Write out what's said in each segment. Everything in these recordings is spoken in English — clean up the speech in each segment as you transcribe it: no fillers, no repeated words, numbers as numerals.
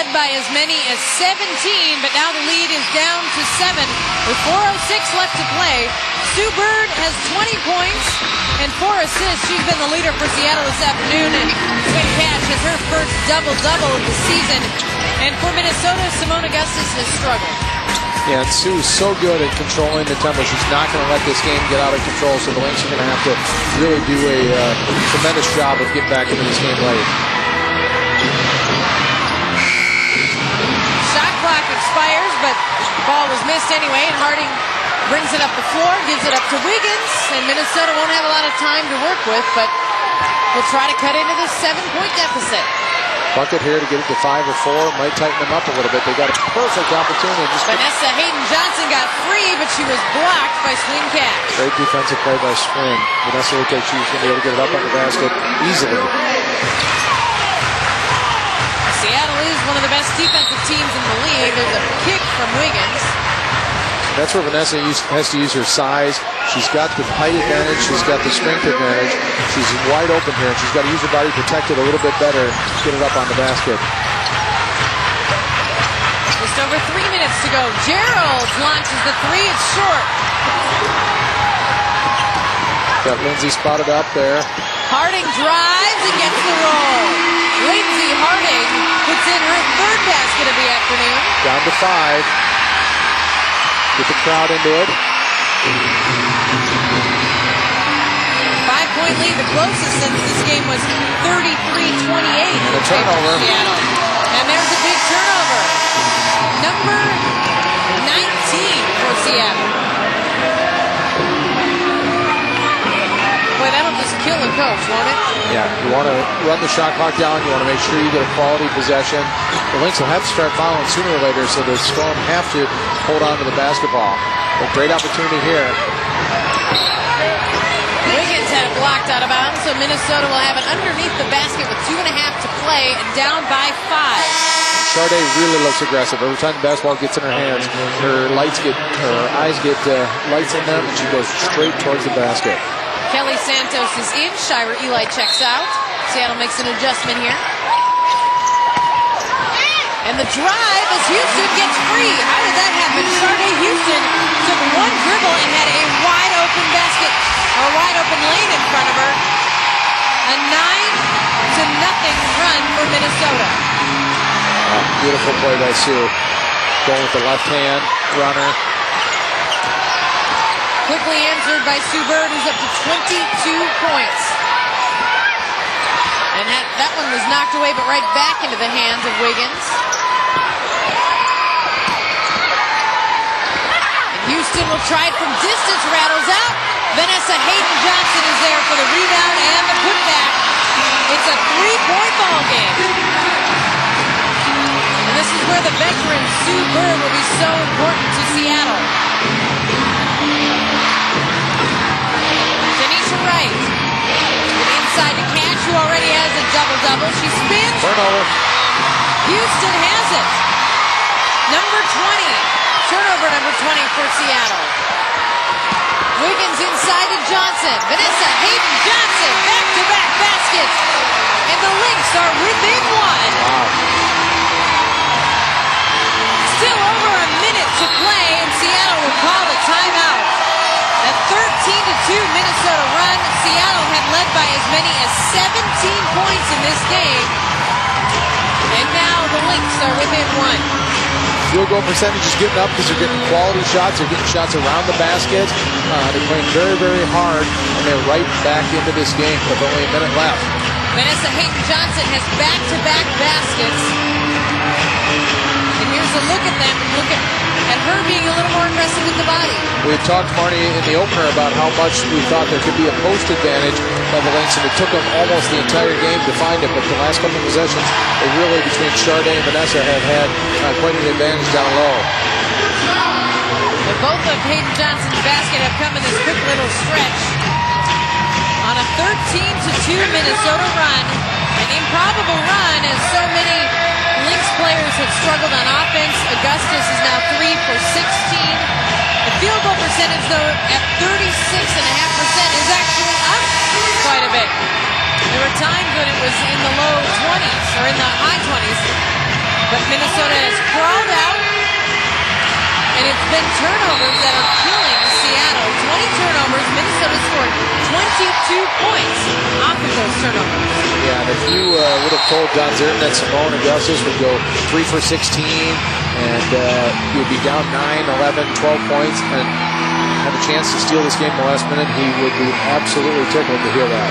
led by as many as 17, but now the lead is down to 7 with 4:06 left to play. Sue Bird has 20 points and 4 assists. She's been the leader for Seattle this afternoon, and Quinn Cash has her first double-double of the season. And for Minnesota, Simone Augustus has struggled. Yeah, and Sue's so good at controlling the tempo. She's not going to let this game get out of control, so the Lynx are going to have to really do a tremendous job of getting back into this game late. Shot clock expires, but the ball was missed anyway, and Harding brings it up the floor, gives it up to Wiggins, and Minnesota won't have a lot of time to work with, but will try to cut into this 7-point deficit. Bucket here to get it to 5 or 4. Might tighten them up a little bit. They got a perfect opportunity. Vanessa Hayden-Johnson got free, but she was blocked by Swing Cash. Great defensive play by Swing. Vanessa looked like she was going to be able to get it up on the basket easily. Seattle is one of the best defensive teams in the league. There's a kick from Wiggins. That's where Vanessa has to use her size. She's got the height advantage. She's got the strength advantage. She's wide open here, and she's got to use her body protected a little bit better to get it up on the basket. Just over 3 minutes to go. Gerald launches the three. It's short. Got Lindsay spotted up there. Harding drives and gets the roll. Lindsay Harding puts in her third basket of the afternoon. Down to 5. Get the crowd into it. 5-point lead. The closest since this game was 33-28. And a turnover. Seattle. And there's a big turnover. Number 19 for Seattle. Boy, that'll just kill a coach, won't it? Yeah, you want to run the shot clock down. You want to make sure you get a quality possession. The Lynx will have to start fouling sooner or later, so the Storm have to hold on to the basketball. A great opportunity here. Wiggins had it blocked out of bounds, so Minnesota will have it underneath the basket with 2.5 to play and down by 5. Charday really looks aggressive. Every time the basketball gets in her hands, her eyes get lights in them, and she goes straight towards the basket. Kelly Santos is in. Shira Eli checks out. Seattle makes an adjustment here. And the drive as Houston gets free. How did that happen? Charday Houston took one dribble and had a wide open basket, or a wide open lane in front of her. A 9-0 run for Minnesota. Beautiful play by Sue. Going with the left hand runner. Quickly answered by Sue Bird, who's up to 22 points. And that one was knocked away, but right back into the hands of Wiggins. And Houston will try it from distance, rattles out. Vanessa Hayden-Johnson is there for the rebound and the putback. It's a 3-point ball game. And this is where the veteran Sue Bird will be so important to Seattle. Right. Inside to Cash, who already has a double-double. She spins. Turnover. Houston has it. Number 20. Turnover number 20 for Seattle. Wiggins inside to Johnson. Vanessa Hayden-Johnson. Back-to-back baskets. And the Lynx are within 1. Wow. Still over a minute to play, and Seattle will call a timeout. A 13-2 Minnesota run. Seattle had led by as many as 17 points in this game. And now the Lynx are within 1. Field goal percentage is getting up because they're getting quality shots. They're getting shots around the basket. They're playing very, very hard, and they're right back into this game with only a minute left. Vanessa Hayden-Johnson has back-to-back baskets. And here's a look at them. Look at her being a little more aggressive with the body. We had talked, Marnie, in the opener about how much we thought there could be a post advantage by the Lynx, and it took them almost the entire game to find it, but the last couple of possessions, they really, between Charday and Vanessa, have had quite an advantage down low. But both of Hayden-Johnson's basket have come in this quick little stretch. On a 13-2 Minnesota run, an improbable run as so many Lynx players have struggled on offense. Augustus is now 3 for 16. The field goal percentage, though, at 36.5% is actually up quite a bit. There were times when it was in the low 20s or in the high 20s. But Minnesota has crawled out, and it's been turnovers that are killing Seattle. 20 turnovers. Minnesota scored 22 points off of those turnovers. Yeah, and if you would have told Don Zerton that Simone Augustus would go 3 for 16 and you'd be down 9, 11, 12 points and have a chance to steal this game in the last minute, he would be absolutely tickled to hear that.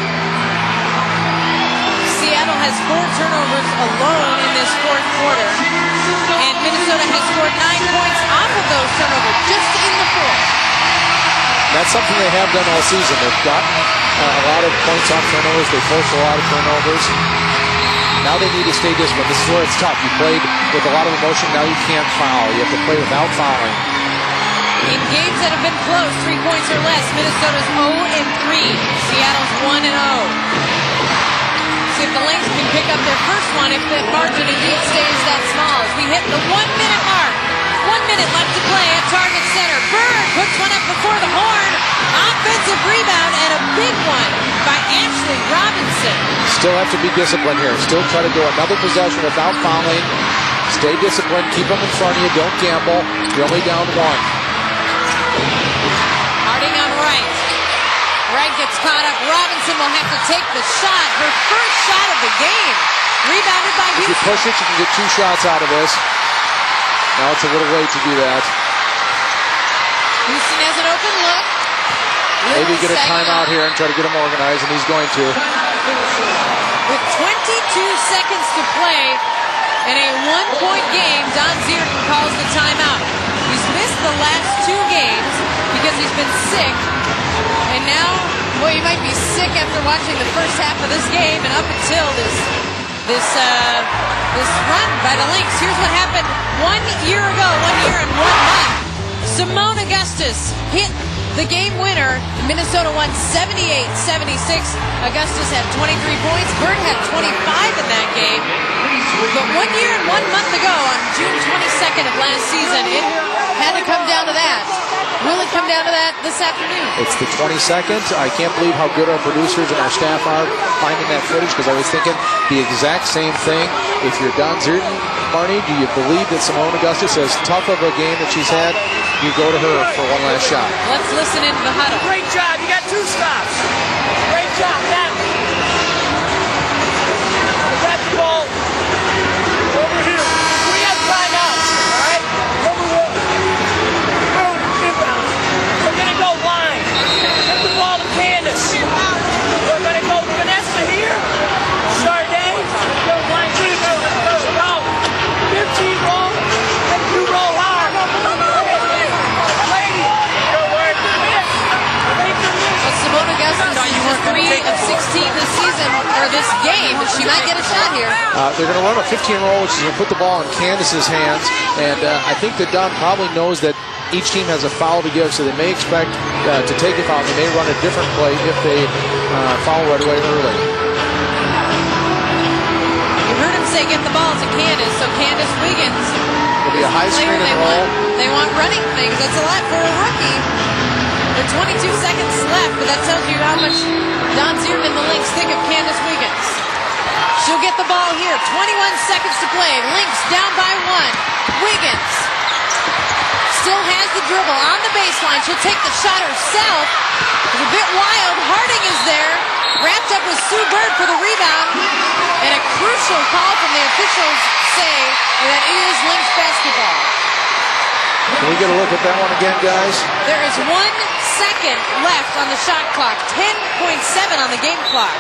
Seattle has 4 turnovers alone in this fourth quarter, and Minnesota has scored 9 points off of those turnovers just in the fourth. That's something they have done all season. They've gotten a lot of points off turnovers. They forced a lot of turnovers. Now they need to stay disciplined. This is where it's tough. You played with a lot of emotion. Now you can't foul. You have to play without fouling. In games that have been close, 3 points or less, Minnesota's 0-3. Seattle's 1-0. See if the Lynx can pick up their first one if the margin indeed stays that small. As we hit the 1-minute mark. 1 minute left to play at Target Center. Bird puts one up before the horn. Offensive rebound and a big one by Ashley Robinson. Still have to be disciplined here. Still try to go another possession without fouling. Stay disciplined. Keep them in front of you. Don't gamble. You're only down 1. Harding on Wright. Wright gets caught up. Robinson will have to take the shot. Her first shot of the game. Rebounded by Houston. If you push it, you can get 2 shots out of this. Now it's a little late to do that. Houston has an open look. Maybe get a timeout here and try to get him organized, and he's going to. With 22 seconds to play in a 1-point game, Don Zerton calls the timeout. He's missed the last 2 games because he's been sick. And now, well, he might be sick after watching the first half of this game and up until this run by the Lynx. Here's what happened 1 year ago, 1 year and 1 month. Simone Augustus hit the game winner. Minnesota won 78-76. Augustus had 23 points. Bird had 25 in that game. But 1 year and 1 month ago, on June 22nd of last season, it had to come down to that. Will it come down to that this afternoon? It's the 22nd. I can't believe how good our producers and our staff are finding that footage, because I was thinking the exact same thing. If you're Don Zerton, Marnie, do you believe that Simone Augustus, as tough of a game that she's had, you go to her for one last shot? Let's listen into the huddle. Great job. You got 2 stops. Great job. Now, got the ball over here. We have timeouts. All right? Number 1. Inbound. We're going to go line. Get the ball to Candace. We're going to go Vanessa here. Charday. Go line 3. Go. 15 roll. And you roll hard. Lady. Go work. Well, Simone Augustus is 3 of 16 this season, or this game. She might get a shot here. They're going to run a 15 roll, which is going to put the ball in Candace's hands. And I think that Don probably knows that each team has a foul to give, so they may expect to take a foul. They may run a different play if they foul right away early. You heard him say get the ball to Candace, so Candace Wiggins. It'll be a high screen and roll. They want running things. That's a lot for a rookie. With 22 seconds left, but that tells you how much Don Zerton and the Lynx think of Candace Wiggins. She'll get the ball here. 21 seconds to play. Lynx down by 1. Wiggins still has the dribble on the baseline. She'll take the shot herself. It's a bit wild. Harding is there. Wrapped up with Sue Bird for the rebound. And a crucial call from the officials say that it is Lynx basketball. Can we get a look at that one again, guys? There is 1 second left on the shot clock. 10.7 on the game clock.